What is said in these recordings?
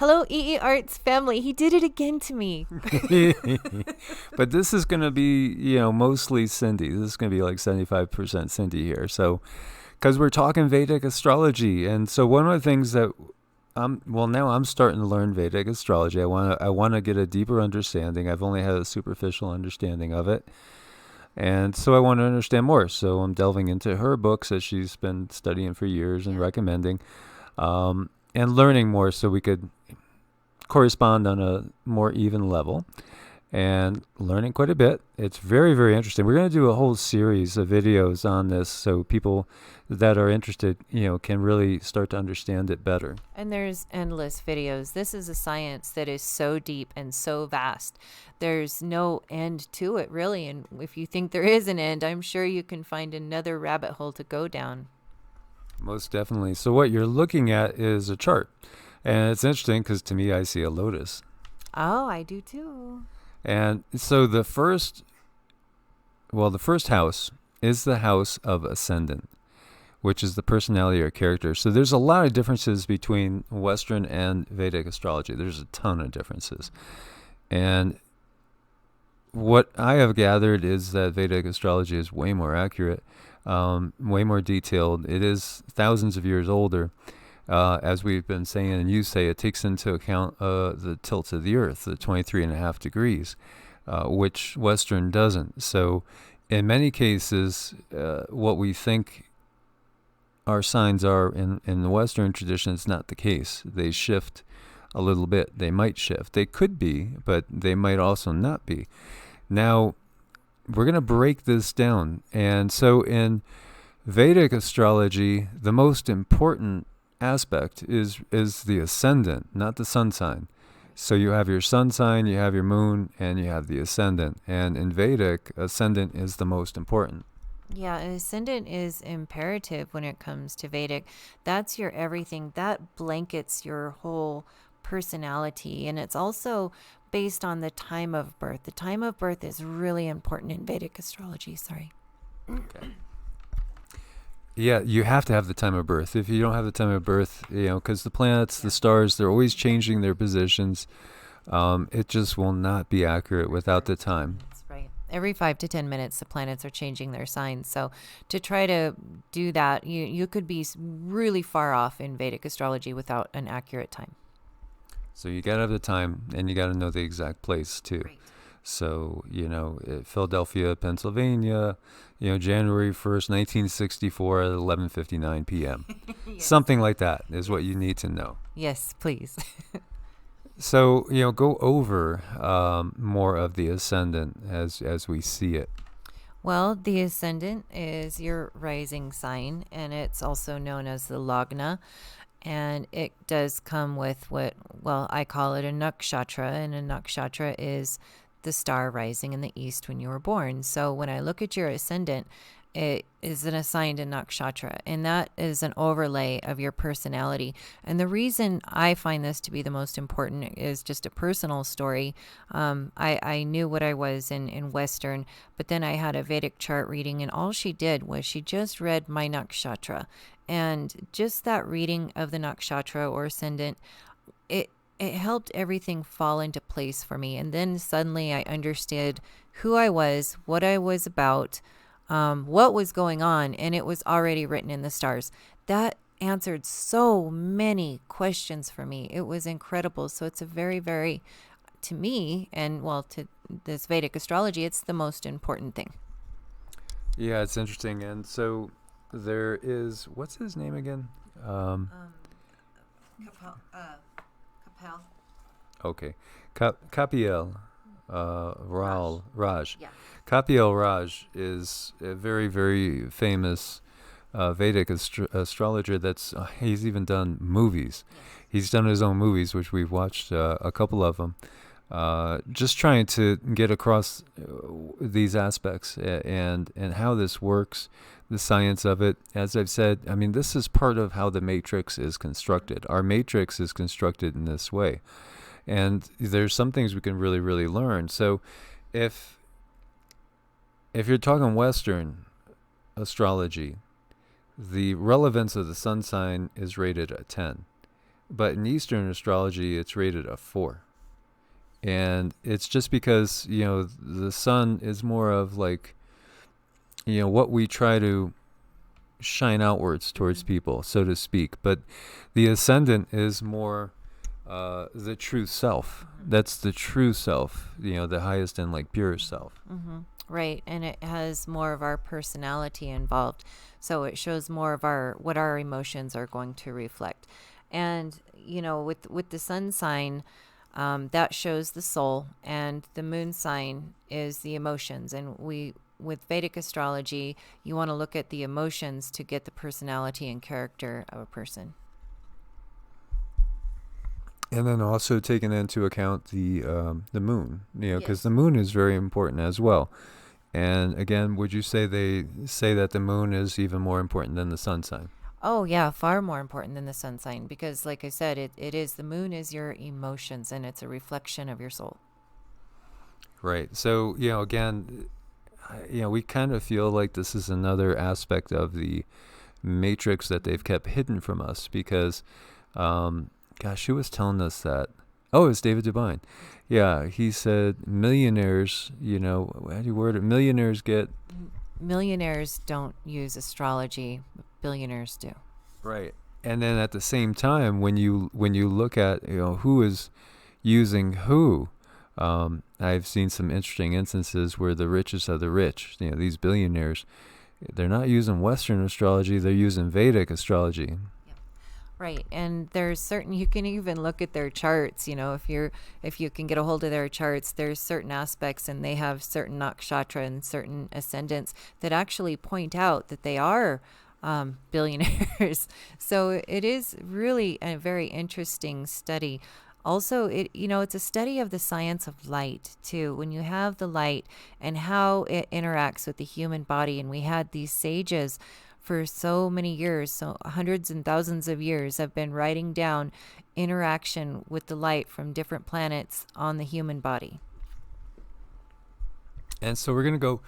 Hello, EEARTS family. He did it again to me. But this is going to be, mostly Cindy. This is going to be like 75% Cindy here. So, because we're talking Vedic astrology. And so one of the things that now I'm starting to learn Vedic astrology. I want to get a deeper understanding. I've only had a superficial understanding of it. And so I want to understand more. So I'm delving into her books that she's been studying for years and recommending, and learning more so we could correspond on a more even level, and learning quite a bit. It's very, very interesting. We're going to do a whole series of videos on this so people that are interested, can really start to understand it better. And there's endless videos. This is a science that is so deep and so vast. There's no end to it, really. And if you think there is an end, I'm sure you can find another rabbit hole to go down. Most definitely. So what you're looking at is a chart. And it's interesting because to me, I see a lotus. Oh, I do too. And so the first house is the House of Ascendant, which is the personality or character. So there's a lot of differences between Western and Vedic astrology. There's a ton of differences. And what I have gathered is that Vedic astrology is way more accurate, way more detailed. It is thousands of years older. As we've been saying, and you say, it takes into account the tilt of the Earth, the 23.5 degrees, which Western doesn't. So in many cases, what we think our signs are in the Western tradition is not the case. They shift a little bit. They might shift. They could be, but they might also not be. Now, we're going to break this down. And so in Vedic astrology, the most important aspect is the ascendant, not the sun sign. So you have your sun sign, you have your moon, and you have the ascendant. And in Vedic, ascendant is the most important. Yeah, ascendant is imperative when it comes to Vedic. That's your everything. That blankets your whole personality. And it's also based on the time of birth. The time of birth is really important in Vedic astrology. Sorry. Okay. Yeah, you have to have the time of birth. If you don't have the time of birth, because the planets, the stars, they're always changing their positions. It just will not be accurate without the time. That's right. Every 5 to 10 minutes, the planets are changing their signs. So to try to do that, you could be really far off in Vedic astrology without an accurate time. So you got to have the time, and you got to know the exact place, too. Right. So, Philadelphia, Pennsylvania, January 1st, 1964 at 11:59 p.m. Yes. Something like that is what you need to know. Yes, please. So, go over more of the ascendant as we see it. Well, the ascendant is your rising sign, and it's also known as the Lagna. And it does come with I call it a nakshatra, and a nakshatra is the star rising in the east when you were born. So when I look at your ascendant, it is an assigned a nakshatra, and that is an overlay of your personality. And the reason I find this to be the most important is just a personal story. I knew what I was in Western, but then I had a Vedic chart reading, and all she did was she just read my nakshatra. And just that reading of the nakshatra or ascendant, it helped everything fall into place for me. And then suddenly I understood who I was, what I was about, what was going on, and it was already written in the stars. That answered so many questions for me. It was incredible. So it's a very, very, to me, and to this Vedic astrology, it's the most important thing. Yeah, it's interesting. And so there is, what's his name again? Capel. Okay. Kapiel Raj. Yeah. Kapiel Raj is a very, very famous Vedic astrologer. He's even done movies. Yes. He's done his own movies, which we've watched a couple of them. Just trying to get across these aspects and how this works, the science of it. As I've said, I mean, this is part of how the matrix is constructed. Our matrix is constructed in this way. And there's some things we can really, really learn. So if you're talking Western astrology, the relevance of the sun sign is rated at 10. but in Eastern astrology, it's rated a 4. And it's just because, the sun is more of like, what we try to shine outwards towards people, so to speak. But the ascendant is more the true self. That's the true self, the highest and like pure self. Mm-hmm. Right, and it has more of our personality involved, so it shows more of what our emotions are going to reflect. And with the sun sign, that shows the soul, and the moon sign is the emotions. And with Vedic astrology, you want to look at the emotions to get the personality and character of a person. And then also taking into account the moon, because Yes. the moon is very important as well. And again, would you say they say that the moon is even more important than the sun sign? Oh, yeah, far more important than the sun sign, because, like I said, it is the moon is your emotions, and it's a reflection of your soul. Right. So, again, we kind of feel like this is another aspect of the matrix that they've kept hidden from us because, gosh, who was telling us that? Oh, it's David Devine. Yeah, he said millionaires, how do you word it? Millionaires get... Millionaires don't use astrology, but billionaires do. Right. And then at the same time, when you look at, who is using who, I've seen some interesting instances where the richest of the rich, these billionaires, they're not using Western astrology, they're using Vedic astrology. Right, and there's certain, you can even look at their charts. If you can get a hold of their charts, there's certain aspects, and they have certain nakshatra and certain ascendants that actually point out that they are billionaires. So it is really a very interesting study. Also, it's a study of the science of light too. When you have the light and how it interacts with the human body, and we had these sages for so many years, so hundreds and thousands of years, have been writing down interaction with the light from different planets on the human body. And so we're going to go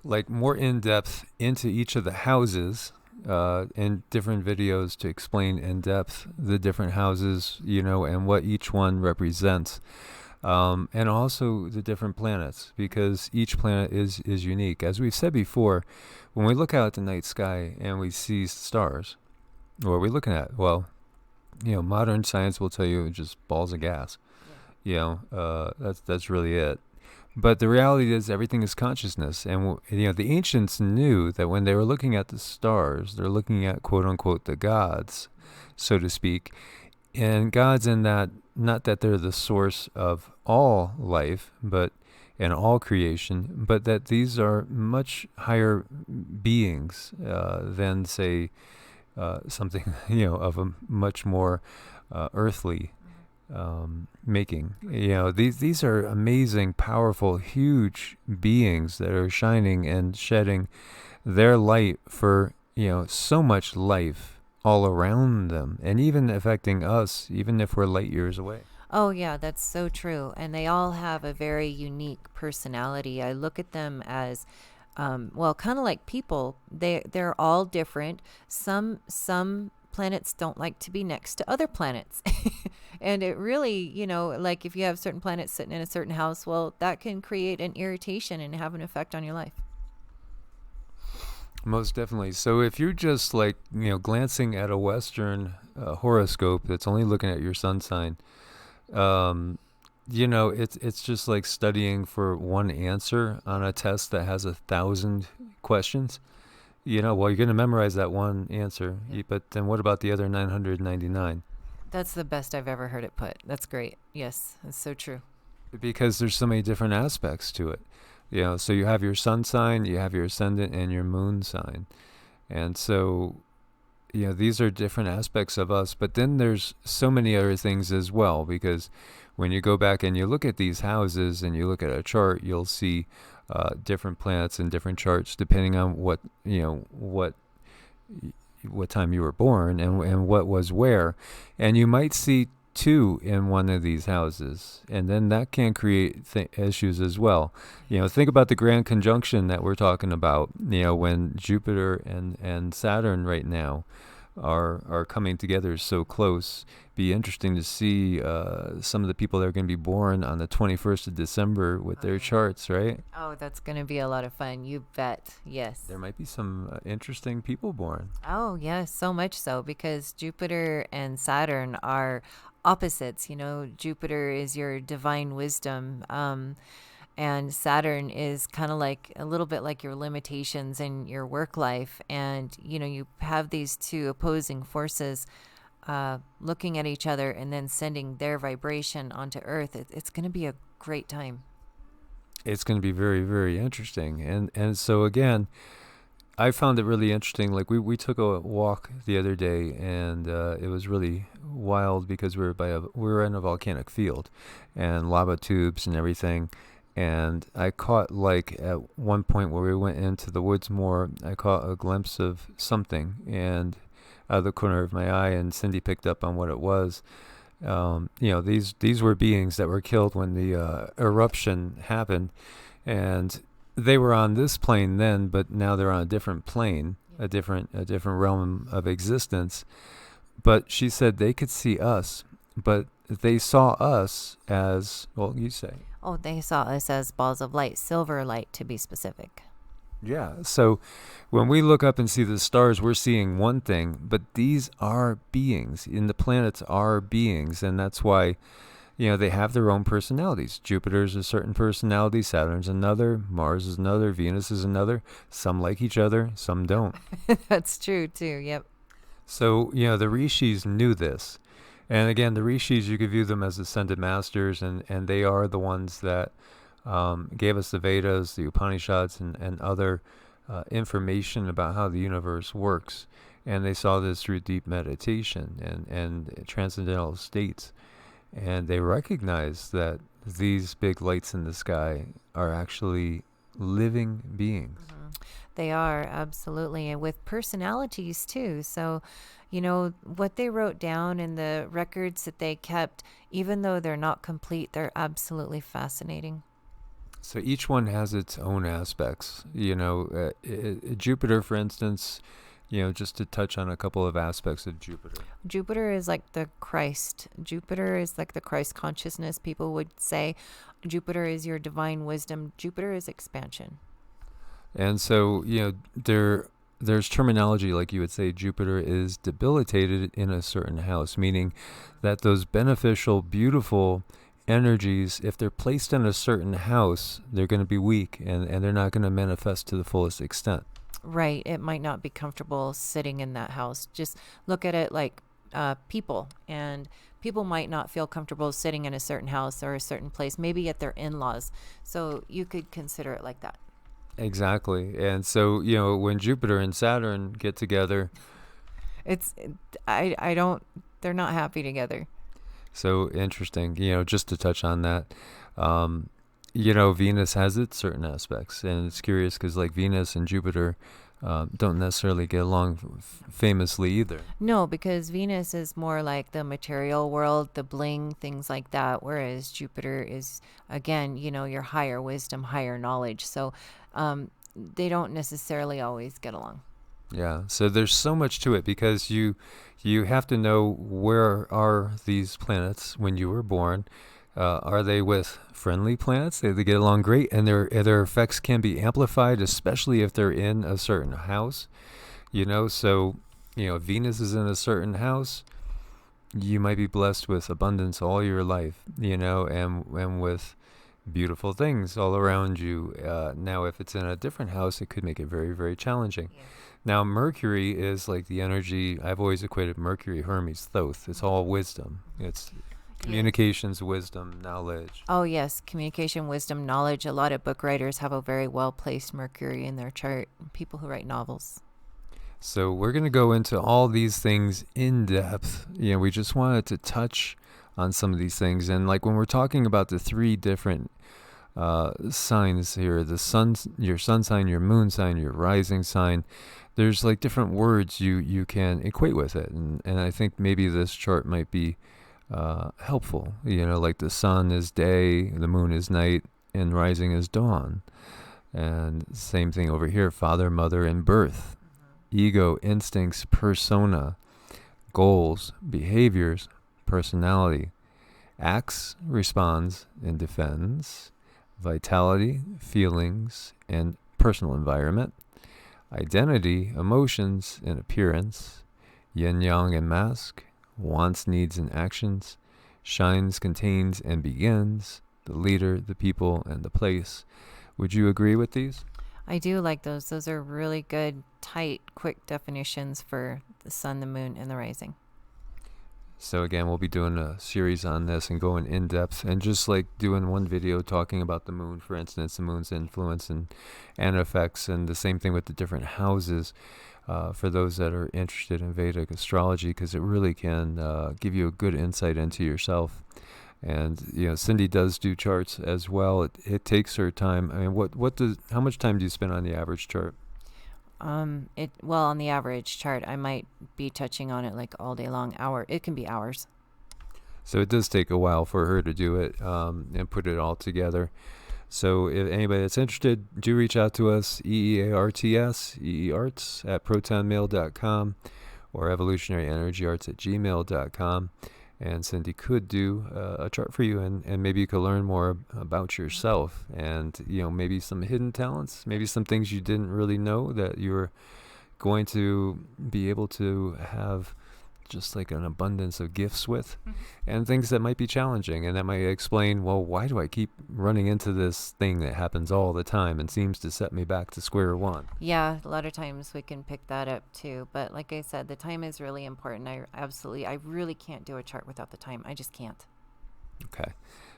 like more in depth into each of the houses in different videos to explain in depth the different houses, and what each one represents. And also the different planets, because each planet is unique. As we've said before, when we look out at the night sky and we see stars, what are we looking at? Well, modern science will tell you just balls of gas. That's really it. But the reality is everything is consciousness. And, the ancients knew that when they were looking at the stars, they're looking at, quote unquote, the gods, so to speak. And gods in that, not that they're the source of all life, and all creation, but that these are much higher beings than, say, something, of a much more earthly making. These are amazing, powerful, huge beings that are shining and shedding their light for, so much life all around them, and even affecting us, even if we're light years away. Oh, yeah, that's so true. And they all have a very unique personality. I look at them as, kind of like people. They're all different. Some planets don't like to be next to other planets. And it really, like if you have certain planets sitting in a certain house, well, that can create an irritation and have an effect on your life. Most definitely. So if you're just like, glancing at a Western horoscope that's only looking at your sun sign, it's just like studying for one answer on a test that has 1,000 questions. You're going to memorize that one answer, but then what about the other 999? That's the best I've ever heard it put. That's great. Yes, that's so true. Because there's so many different aspects to it. So you have your sun sign, you have your ascendant, and your moon sign. And so, these are different aspects of us. But then there's so many other things as well, because when you go back and you look at these houses and you look at a chart, you'll see different planets and different charts depending on what time you were born and what was where. And you might see 2 in one of these houses, and then that can create issues as well. Think about the grand conjunction that we're talking about, when Jupiter and Saturn right now are coming together so close. Be interesting to see some of the people that are going to be born on the 21st of December with their charts, right? Oh, that's going to be a lot of fun. You bet. Yes. There might be some interesting people born. Oh, yes, so much so because Jupiter and Saturn are opposites. You know, Jupiter is your divine wisdom, and Saturn is kind of like a little bit like your limitations in your work life. And, you know, you have these two opposing forces looking at each other and then sending their vibration onto Earth. It's going to be a great time. It's going to be very, very interesting. And so, again, I found it really interesting. Like we took a walk the other day, and it was really wild because we were in a volcanic field, and lava tubes and everything. And I caught, like, at one point where we went into the woods more, I caught a glimpse of something, and out of the corner of my eye, and Cindy picked up on what it was. These were beings that were killed when the eruption happened, and they were on this plane then, but now they're on a different plane, a different realm of existence. But she said they could see us, but they saw us as, well, you say. Oh, they saw us as balls of light, silver light to be specific. Yeah. So when we look up and see the stars, we're seeing one thing, but these are beings, and the planets are beings, and that's why, they have their own personalities. Jupiter's a certain personality, Saturn's another, Mars is another, Venus is another. Some like each other, some don't. That's true too. Yep. So, the rishis knew this. And again, the rishis, you could view them as ascended masters, and they are the ones that gave us the Vedas, the Upanishads, and other information about how the universe works. And they saw this through deep meditation and transcendental states. And they recognized that these big lights in the sky are actually living beings. Mm-hmm. They are, absolutely. And with personalities too. So, what they wrote down in the records that they kept, even though they're not complete, they're absolutely fascinating. So each one has its own aspects. Jupiter, for instance, just to touch on a couple of aspects of Jupiter. Jupiter is like the Christ. Jupiter is like the Christ consciousness, people would say. Jupiter is your divine wisdom. Jupiter is expansion. And so, there's terminology, like you would say Jupiter is debilitated in a certain house, meaning that those beneficial, beautiful energies, if they're placed in a certain house, they're going to be weak, and they're not going to manifest to the fullest extent. Right. It might not be comfortable sitting in that house. Just look at it like people. And people might not feel comfortable sitting in a certain house or a certain place, maybe at their in-laws. So you could consider it like that. Exactly. And so, when Jupiter and Saturn get together, they're not happy together. So interesting, just to touch on that. Venus has its certain aspects, and it's curious because, like, Venus and Jupiter don't necessarily get along famously either. No, because Venus is more like the material world, the bling, things like that, whereas Jupiter is, again, your higher wisdom, higher knowledge. So they don't necessarily always get along. Yeah, so there's so much to it because you have to know, where are these planets when you were born. Are they with friendly planets? They get along great, and their effects can be amplified, especially if they're in a certain house. So Venus is in a certain house, you might be blessed with abundance all your life, and with beautiful things all around you. Now, if it's in a different house, it could make it very, very challenging. Yeah. Now, Mercury is like the energy. I've always equated Mercury, Hermes, Thoth. It's all wisdom. It's communications, wisdom, knowledge. Oh, yes. Communication, wisdom, knowledge. A lot of book writers have a very well-placed Mercury in their chart. People who write novels. So we're going to go into all these things in depth. We just wanted to touch on some of these things. And like when we're talking about the three different signs here, the sun, your sun sign, your moon sign, your rising sign, there's like different words you can equate with it. And I think maybe this chart might be helpful. Like the sun is day, the moon is night, and rising is dawn. And same thing over here, father, mother, and birth. ego, instincts, persona, goals, behaviors, personality, acts, responds, and defends, vitality, feelings, and personal environment, identity, emotions, and appearance, yin-yang and mask, wants, needs, and actions, shines, contains, and begins, the leader, the people, and the place. Would you agree with these? I do like those. Those are really good, tight, quick definitions for the sun, the moon, and the rising. So again, we'll be doing a series on this and going in depth, and just like doing one video talking about the moon, for instance, the moon's influence and effects, and the same thing with the different houses for those that are interested in Vedic astrology, because it really can give you a good insight into yourself. And Cindy does do charts as well. It takes her time. I mean, how much time do you spend on the average chart? On the average chart, I might be touching on it like all day long. It can be hours. So it does take a while for her to do it and put it all together. So if anybody that's interested, do reach out to us, EEARTS at protonmail.com or evolutionaryenergyarts@gmail.com. And Cindy could do a chart for you, and maybe you could learn more about yourself, and maybe some hidden talents, maybe some things you didn't really know that you're going to be able to have just like an abundance of gifts with, and things that might be challenging, and that might explain, well, why do I keep running into this thing that happens all the time and seems to set me back to square one? Yeah, a lot of times we can pick that up too. But like I said, the time is really important. I really can't do a chart without the time. I just can't. Okay.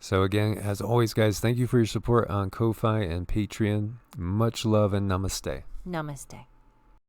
So again, as always, guys, thank you for your support on Ko-Fi and Patreon. Much love and namaste. Namaste.